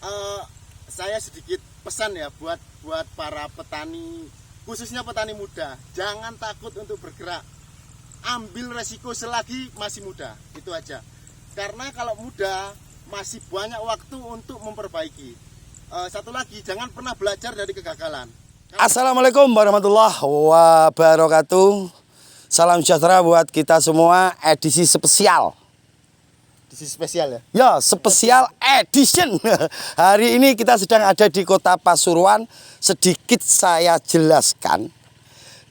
Eh, saya sedikit pesan ya buat para petani, khususnya petani muda, jangan takut untuk bergerak. Ambil resiko selagi masih muda, itu aja. Karena kalau muda masih banyak waktu untuk memperbaiki. Satu lagi, jangan pernah belajar dari kegagalan. Assalamualaikum warahmatullahi wabarakatuh. Salam sejahtera buat kita semua. Edisi spesial. Edisi spesial ya? Ya, spesial edition. Hari ini kita sedang ada di Kota Pasuruan. Sedikit saya jelaskan.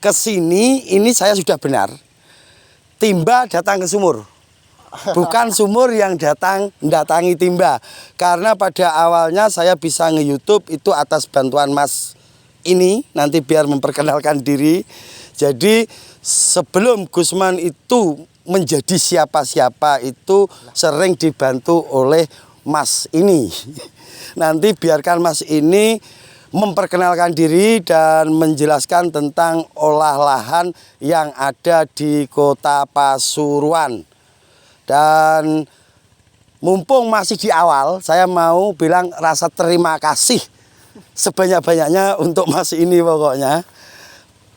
Kesini ini saya sudah benar. Timba datang ke sumur. Bukan sumur yang datangi timba. Karena pada awalnya saya bisa nge-YouTube itu atas bantuan Mas ini. Nanti biar memperkenalkan diri. Jadi sebelum Gusman itu menjadi siapa-siapa itu sering dibantu oleh Mas ini. Nanti biarkan Mas ini memperkenalkan diri dan menjelaskan tentang olah lahan yang ada di Kota Pasuruan. Dan mumpung masih di awal, saya mau bilang rasa terima kasih sebanyak-banyaknya untuk Mas ini pokoknya.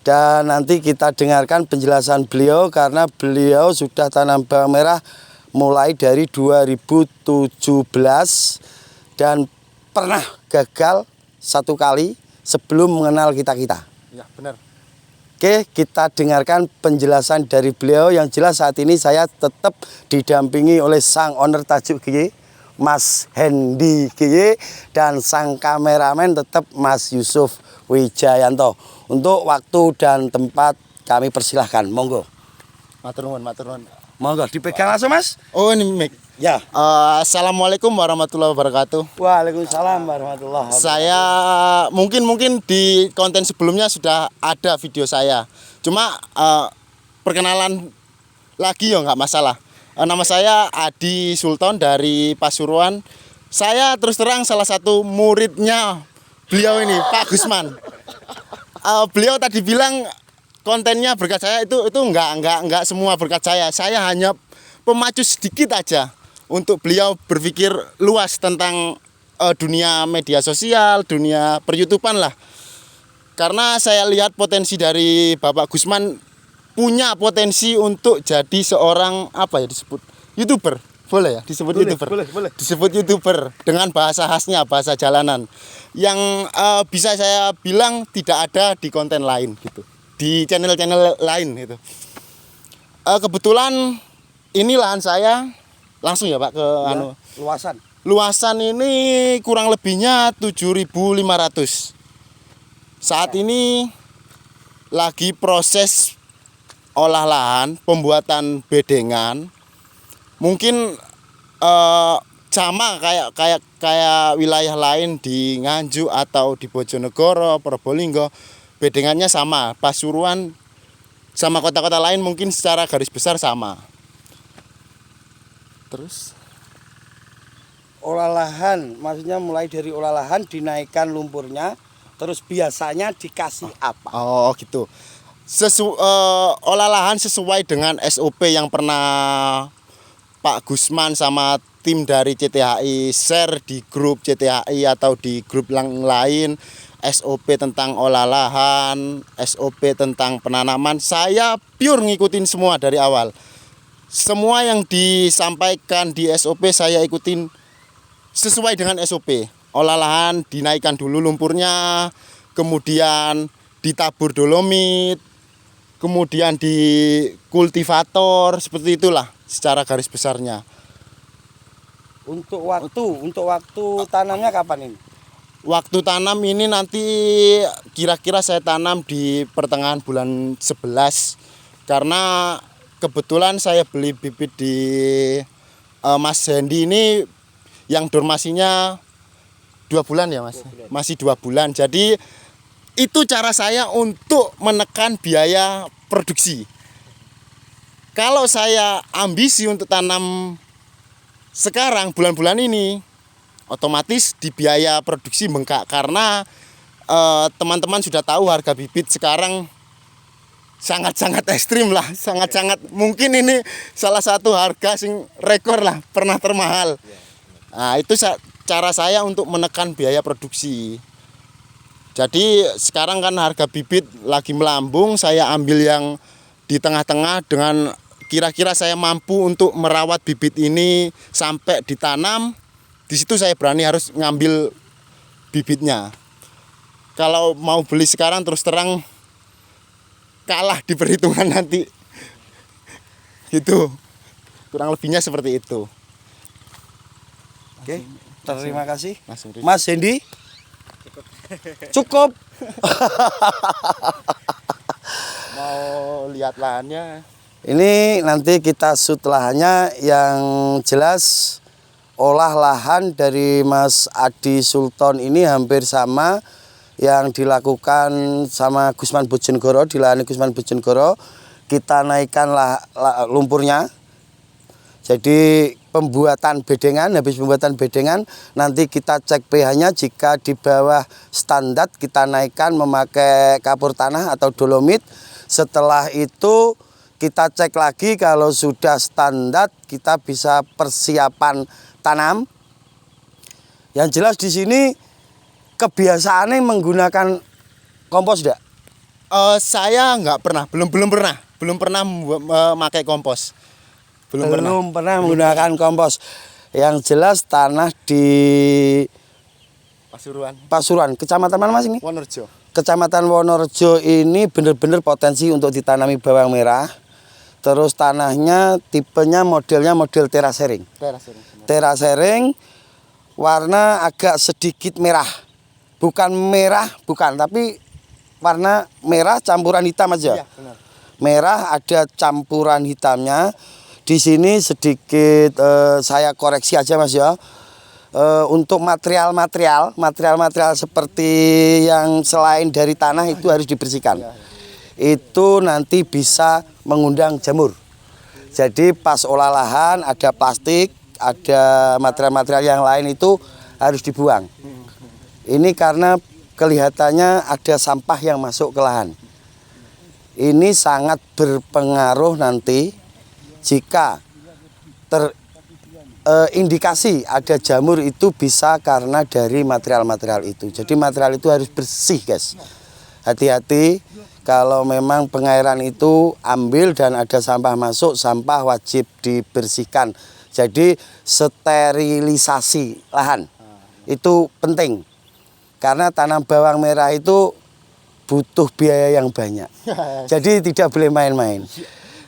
Dan nanti kita dengarkan penjelasan beliau karena beliau sudah tanam bawang merah mulai dari 2017 dan pernah gagal satu kali sebelum mengenal kita-kita. Ya, benar. Oke, kita dengarkan penjelasan dari beliau. Yang jelas saat ini saya tetap didampingi oleh sang owner Tajuk GY, Mas Hendy GY, dan sang kameramen tetap Mas Yusuf Wijayanto. Untuk waktu dan tempat kami persilahkan, monggo. Matur nuwun, matur nuwun. Monggo, dipegang langsung Mas. Oh, ini mic. Ya. Assalamualaikum warahmatullahi wabarakatuh. Waalaikumsalam warahmatullahi wabarakatuh. Saya mungkin di konten sebelumnya sudah ada video saya. Cuma perkenalan lagi ya nggak masalah. Nama saya Adi Sultan dari Pasuruan. Saya terus terang salah satu muridnya beliau ini, Pak Gusman. Beliau tadi bilang kontennya berkat saya itu enggak semua berkat saya. Saya hanya pemacu sedikit aja untuk beliau berpikir luas tentang dunia media sosial, dunia per-YouTubean lah. Karena saya lihat potensi dari Bapak Gusman punya potensi untuk jadi seorang apa ya disebut YouTuber. Boleh ya disebut YouTuber. Boleh. Disebut YouTuber dengan bahasa khasnya, bahasa jalanan. Yang bisa saya bilang tidak ada di konten lain gitu. Di channel-channel lain gitu. Kebetulan ini lahan saya langsung ya Pak ke Ya, luasan. Luasan ini kurang lebihnya 7.500. Saat ini lagi proses olah lahan, pembuatan bedengan. Mungkin sama kayak wilayah lain di Nganjuk atau di Bojonegoro, Probolinggo, bedengannya sama. Pasuruan sama kota-kota lain mungkin secara garis besar sama. Terus Olah lahan, maksudnya mulai dari olah lahan dinaikkan lumpurnya, terus biasanya dikasih apa? oh gitu. Olah lahan sesuai dengan SOP yang pernah Pak Gusman sama tim dari CTHI share di grup CTHI atau di grup yang lain. SOP tentang olah lahan, SOP tentang penanaman, saya pure ngikutin semua dari awal. Semua yang disampaikan di SOP saya ikutin sesuai dengan SOP. Olah lahan dinaikkan dulu lumpurnya, kemudian ditabur dolomit, kemudian di kultivator, seperti itulah secara garis besarnya. Untuk waktu tanamnya kapan ini? Waktu tanam ini nanti kira-kira saya tanam di pertengahan bulan 11. Karena kebetulan saya beli bibit di Mas Hendy ini yang dormasinya 2 bulan ya Mas? 2 bulan. Masih 2 bulan. Jadi itu cara saya untuk menekan biaya produksi. Kalau saya ambisi untuk tanam sekarang bulan-bulan ini, otomatis di biaya produksi bengkak karena teman-teman sudah tahu harga bibit sekarang sangat-sangat ekstrim lah, sangat-sangat mungkin ini salah satu harga sing rekor lah, pernah termahal. Nah, itu cara saya untuk menekan biaya produksi. Jadi sekarang kan harga bibit lagi melambung, saya ambil yang di tengah-tengah dengan kira-kira saya mampu untuk merawat bibit ini sampai ditanam. Di situ saya berani harus ngambil bibitnya. Kalau mau beli sekarang terus terang kalah di perhitungan nanti. Gitu. Kurang lebihnya seperti itu. Oke, terima kasih. Langsung Mas Hendy. Cukup. mau lihat lahannya. Ini nanti kita shoot lahannya, yang jelas olah lahan dari Mas Adi Sultan ini hampir sama yang dilakukan sama Gusman Bojonegoro, di lahan Gusman Bojonegoro. Kita naikkan lumpurnya. Jadi pembuatan bedengan, habis pembuatan bedengan nanti kita cek pH-nya, jika di bawah standar kita naikkan memakai kapur tanah atau dolomit. Setelah itu kita cek lagi, kalau sudah standar kita bisa persiapan tanam. Yang jelas di sini kebiasaannya menggunakan kompos enggak? Saya belum pernah memakai kompos. Belum pernah menggunakan kompos. Yang jelas tanah di Pasuruan, kecamatan mana Mas ini? Wonorejo. Kecamatan Wonorejo ini benar-benar potensi untuk ditanami bawang merah. Terus tanahnya tipenya modelnya model terasering. Terasering, warna agak sedikit merah. Bukan merah, tapi warna merah campuran hitam aja. Iya, benar. Merah ada campuran hitamnya. Di sini sedikit saya koreksi aja Mas ya. Untuk material seperti yang selain dari tanah itu harus dibersihkan. Itu nanti bisa mengundang jamur. Jadi pas olah lahan ada plastik, ada material-material yang lain itu harus dibuang. Ini karena kelihatannya ada sampah yang masuk ke lahan. Ini sangat berpengaruh nanti jika terindikasi ada jamur, itu bisa karena dari material-material itu. Jadi material itu harus bersih guys. Hati-hati kalau memang pengairan itu ambil dan ada sampah masuk, sampah wajib dibersihkan. Jadi sterilisasi lahan itu penting. Karena tanam bawang merah itu butuh biaya yang banyak. Jadi tidak boleh main-main.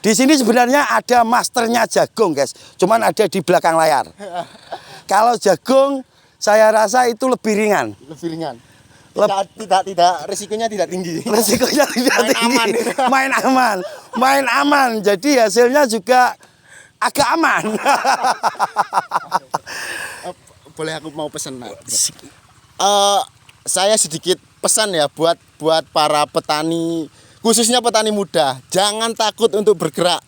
Di sini sebenarnya ada masternya jagung guys, cuman ada di belakang layar. Kalau jagung saya rasa itu lebih ringan. Tidak risikonya tidak tinggi. Risikonya tidak tinggi. Aman. Main aman. Jadi hasilnya juga agak aman. Boleh aku mau pesan? Saya sedikit pesan ya buat para petani, khususnya petani muda, jangan takut untuk bergerak.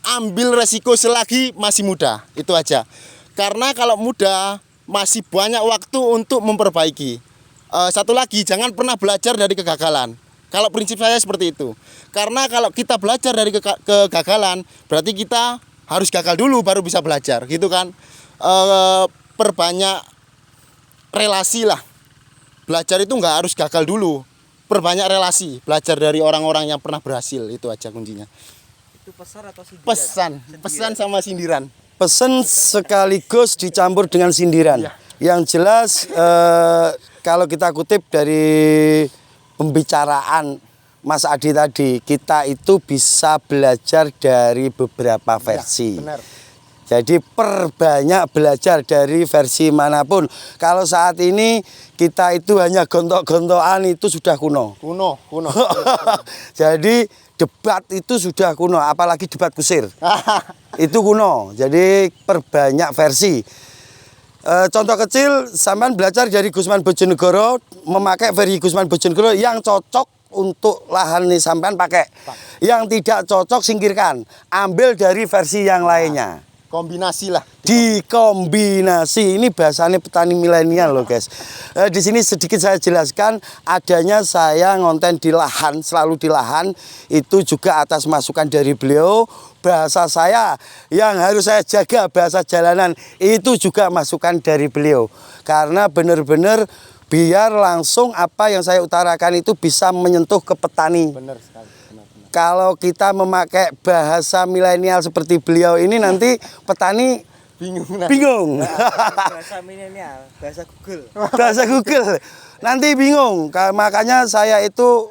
Ambil resiko selagi masih muda, itu aja. Karena kalau muda masih banyak waktu untuk memperbaiki. Satu lagi, jangan pernah belajar dari kegagalan. Kalau prinsip saya seperti itu. Karena kalau kita belajar dari kegagalan, berarti kita harus gagal dulu baru bisa belajar, gitu kan. Perbanyak relasi lah. Belajar itu nggak harus gagal dulu. Perbanyak relasi, belajar dari orang-orang yang pernah berhasil, itu aja kuncinya. Itu pesan atau sindiran? Pesan sama sindiran. Pesan sekaligus dicampur dengan sindiran. Iya. Yang jelas kalau kita kutip dari pembicaraan Mas Adi tadi, kita itu bisa belajar dari beberapa versi. Ya, benar. Jadi perbanyak belajar dari versi manapun. Kalau saat ini kita itu hanya gontok-gontokan, itu sudah kuno. Kuno. Jadi debat itu sudah kuno, apalagi debat kusir. Itu kuno. Jadi perbanyak versi. Contoh kecil, sampean belajar dari Gusman Bojonegoro, memakai versi Gusman Bojonegoro yang cocok untuk lahan nih sampean pakai. Yang tidak cocok singkirkan. Ambil dari versi yang lainnya. Kombinasi lah. Dikombinasi, ini bahasanya petani milenial loh guys. Di sini sedikit saya jelaskan, adanya saya ngonten di lahan, selalu di lahan, itu juga atas masukan dari beliau bahasa saya yang harus saya jaga, bahasa jalanan, itu juga masukan dari beliau. Karena benar-benar biar langsung apa yang saya utarakan itu bisa menyentuh ke petani. Benar sekali. Benar. Kalau kita memakai bahasa milenial seperti beliau ini, nanti petani bingung. Bahasa milenial, bahasa Google. Bahasa Google. Nanti bingung. Makanya saya itu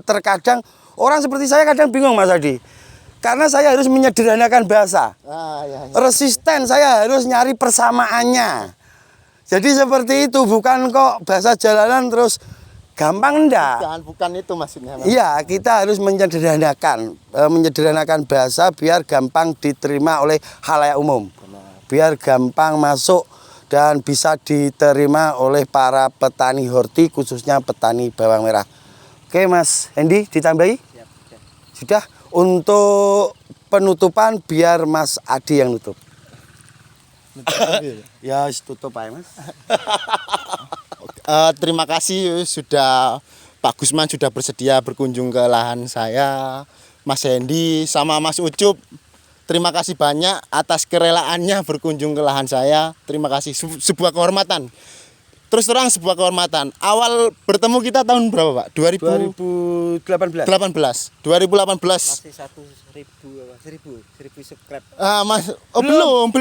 terkadang orang seperti saya kadang bingung, Mas Adi. Karena saya harus menyederhanakan bahasa. Ya. Resisten, saya harus nyari persamaannya. Jadi seperti itu, bukan kok bahasa jalanan terus gampang, enggak. Bukan itu maksudnya. Mas. Iya, kita harus menyederhanakan bahasa biar gampang diterima oleh khalayak umum. Biar gampang masuk dan bisa diterima oleh para petani horti, khususnya petani bawang merah. Oke, Mas Hendy, ditambahi? Siap. Sudah. Untuk penutupan biar Mas Adi yang nutup. Ya, tutup aja, Mas. Terima kasih sudah Pak Gusman sudah bersedia berkunjung ke lahan saya, Mas Hendy sama Mas Ucup. Terima kasih banyak atas kerelaannya berkunjung ke lahan saya. Terima kasih, sebuah kehormatan. Terus terang sebuah kehormatan. Awal bertemu kita tahun berapa, Pak? 2018. 2018. Masih 1000 subscribe. Mas, belum.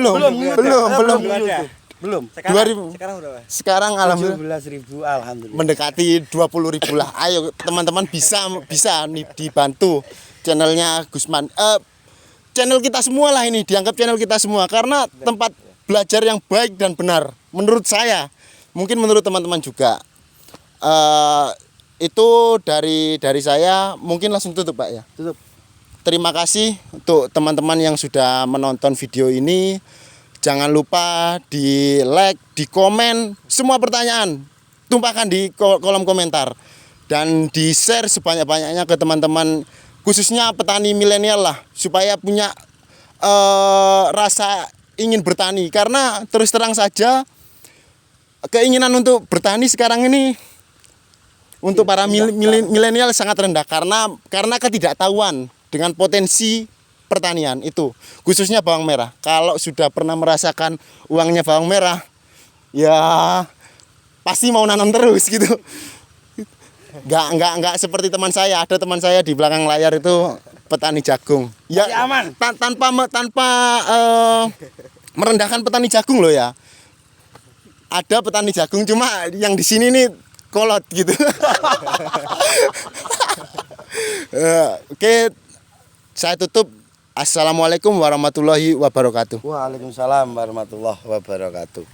Belum. Sekarang berapa? Sekarang alhamdulillah 17.000, alhamdulillah. mendekati 20.000 lah. Ayo teman-teman bisa nih dibantu channelnya Gusman. Channel kita semua lah ini, dianggap channel kita semua karena tempat belajar yang baik dan benar menurut saya. Mungkin menurut teman-teman juga. Itu dari saya, mungkin langsung tutup, Pak ya. Tutup. Terima kasih untuk teman-teman yang sudah menonton video ini. Jangan lupa di like, di komen semua pertanyaan. Tumpahkan di kolom komentar dan di share sebanyak-banyaknya ke teman-teman, khususnya petani milenial lah, supaya punya rasa ingin bertani. Karena terus terang saja keinginan untuk bertani sekarang ini untuk para milenial sangat rendah karena ketidaktahuan dengan potensi pertanian itu, khususnya bawang merah. Kalau sudah pernah merasakan uangnya bawang merah, ya pasti mau nanam terus gitu. Nggak seperti teman saya. Ada teman saya di belakang layar itu petani jagung. Ya aman. Tanpa merendahkan petani jagung loh ya. Ada petani jagung, cuma yang di sini nih kolot gitu. Oke, saya tutup. Assalamualaikum warahmatullahi wabarakatuh. Waalaikumsalam warahmatullahi wabarakatuh.